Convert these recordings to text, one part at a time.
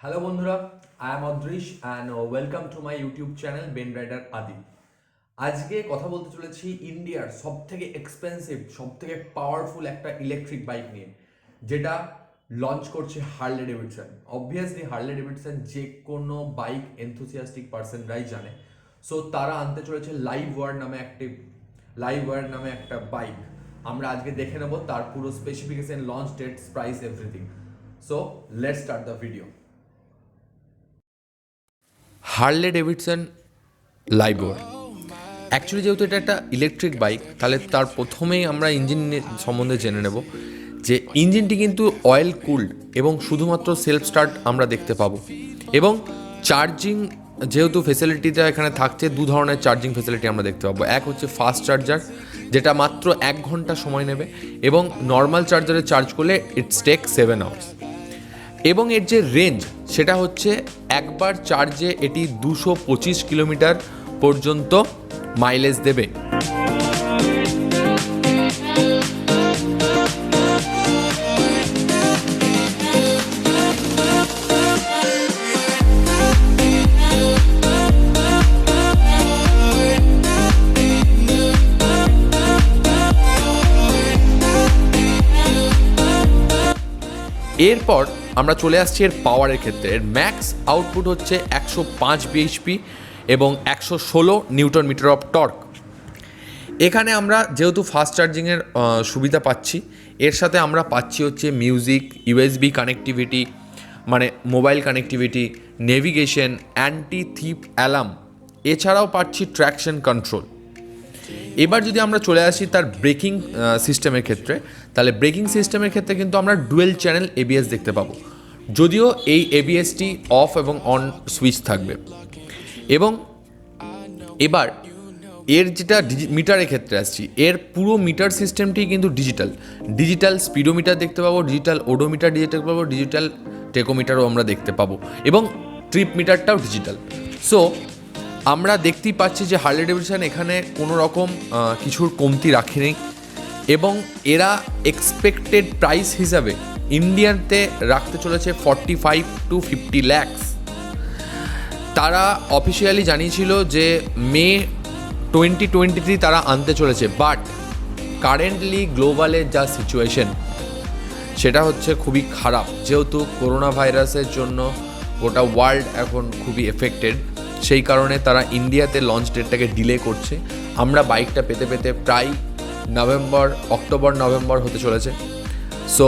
Hello বন্ধুরা, I am Adrish and welcome to my YouTube channel Ben Rider Adi. আজকে কথা বলতে চলেছি ইন্ডিয়ার সবথেকে এক্সপেন্সিভ, সবথেকে পাওয়ারফুল একটা ইলেকট্রিক বাইক নিয়ে, যেটা লঞ্চ করছে Harley Davidson. Obviously Harley Davidson যে কোনো বাইক এনথুসিয়াস্টিক পার্সনরাই জানে। সো তারা আনতে চলেছে লাইভওয়্যার নামে একটা বাইক। আমরা আজকে দেখে নেব তার পুরো specification, launch date, price, everything. So let's start the video. Harley Davidson LiveWire actually যেহেতু এটা একটা ইলেকট্রিক বাইক, তাহলে তার প্রথমেই আমরা ইঞ্জিন সম্বন্ধে জেনে নেব যে ইঞ্জিনটি কিন্তু অয়েল কুলড এবং শুধুমাত্র সেলফ স্টার্ট আমরা দেখতে পাবো। এবং চার্জিং যেহেতু ফেসিলিটিটা এখানে থাকছে, দু ধরনের চার্জিং ফেসিলিটি আমরা দেখতে পাবো। এক হচ্ছে ফাস্ট চার্জার, যেটা মাত্র 1 ঘন্টা সময় নেবে, এবং নর্মাল চার্জারে চার্জ করলে ইটস টেক 7 আওয়ার্স। এবং এর যে রেঞ্জ, সেটা হচ্ছে একবার চার্জে এটি 225 কিলোমিটার পর্যন্ত মাইলেজ দেবে। এরপর আমরা চলে আসছি এর পাওয়ারের ক্ষেত্রে। এর ম্যাক্স আউটপুট হচ্ছে 105 বিএইচপি এবং 116 নিউটন মিটার অফ টর্ক। এখানে আমরা যেহেতু ফাস্ট চার্জিংয়ের সুবিধা পাচ্ছি, এর সাথে আমরা পাচ্ছি হচ্ছে মিউজিক, ইউএসবি কানেক্টিভিটি, মানে mobile connectivity, navigation, anti থিপ alarm, এছাড়াও পাচ্ছি ট্র্যাকশন কন্ট্রোল। এবার যদি আমরা চলে আসি তার ব্রেকিং সিস্টেমের ক্ষেত্রে, তাহলে ব্রেকিং সিস্টেমের ক্ষেত্রে কিন্তু আমরা ডুয়েল চ্যানেল এবিএস দেখতে পাবো, যদিও এই এবিএসটি অফ এবং অন সুইচ থাকবে। এবং এবার এর যেটা মিটারের ক্ষেত্রে আসছি, এর পুরো মিটার সিস্টেমটি কিন্তু ডিজিটাল স্পিডোমিটার দেখতে পাবো, ডিজিটাল ওডোমিটার দেখতে পাবো, ডিজিটাল টেকোমিটারও আমরা দেখতে পাবো, এবং ট্রিপ মিটারটাও ডিজিটাল। সো আমরা দেখতেই পাচ্ছি যে হার্লে ডেভিডসন এখানে কোনো রকম কিছুর কমতি রাখেনি, এবং এরা এক্সপেক্টেড প্রাইস হিসাবে ইন্ডিয়াতে রাখতে চলেছে 45 to 50 lakhs। তারা অফিসিয়ালি জানিয়েছিল যে মে 2023 তারা আনতে চলেছে, বাট কারেন্টলি গ্লোবালের যা সিচুয়েশন, সেটা হচ্ছে খুবই খারাপ। যেহেতু করোনা ভাইরাসের জন্য গোটা ওয়ার্ল্ড এখন খুবই এফেক্টেড, সেই কারণে তারা ইন্ডিয়াতে লঞ্চ ডেটটাকে ডিলে করছে। আমরা বাইকটা পেতে পেতে প্রায় অক্টোবর নভেম্বর হতে চলেছে। সো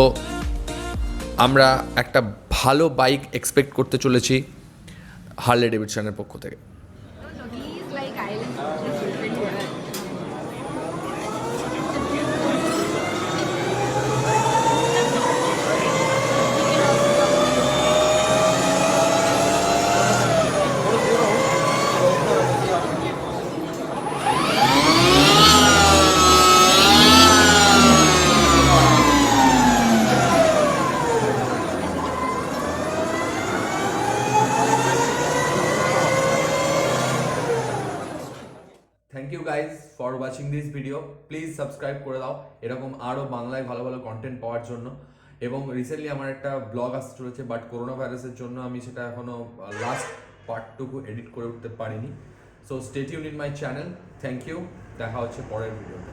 আমরা একটা ভালো বাইক এক্সপেক্ট করতে চলেছি হার্লে ডেভিডসনের পক্ষ থেকে। Thank you guys for watching this video. Please subscribe করে দাও এরকম আরও বাংলায় ভালো ভালো কন্টেন্ট পাওয়ার জন্য। এবং রিসেন্টলি আমার একটা ব্লগ আসতে চলেছে, বাট করোনা ভাইরাসের জন্য আমি সেটা এখনও লাস্ট পার্টটুকু এডিট করে উঠতে পারিনি। So stay tuned in my channel. Thank you, দেখা হচ্ছে পরের ভিডিওতে।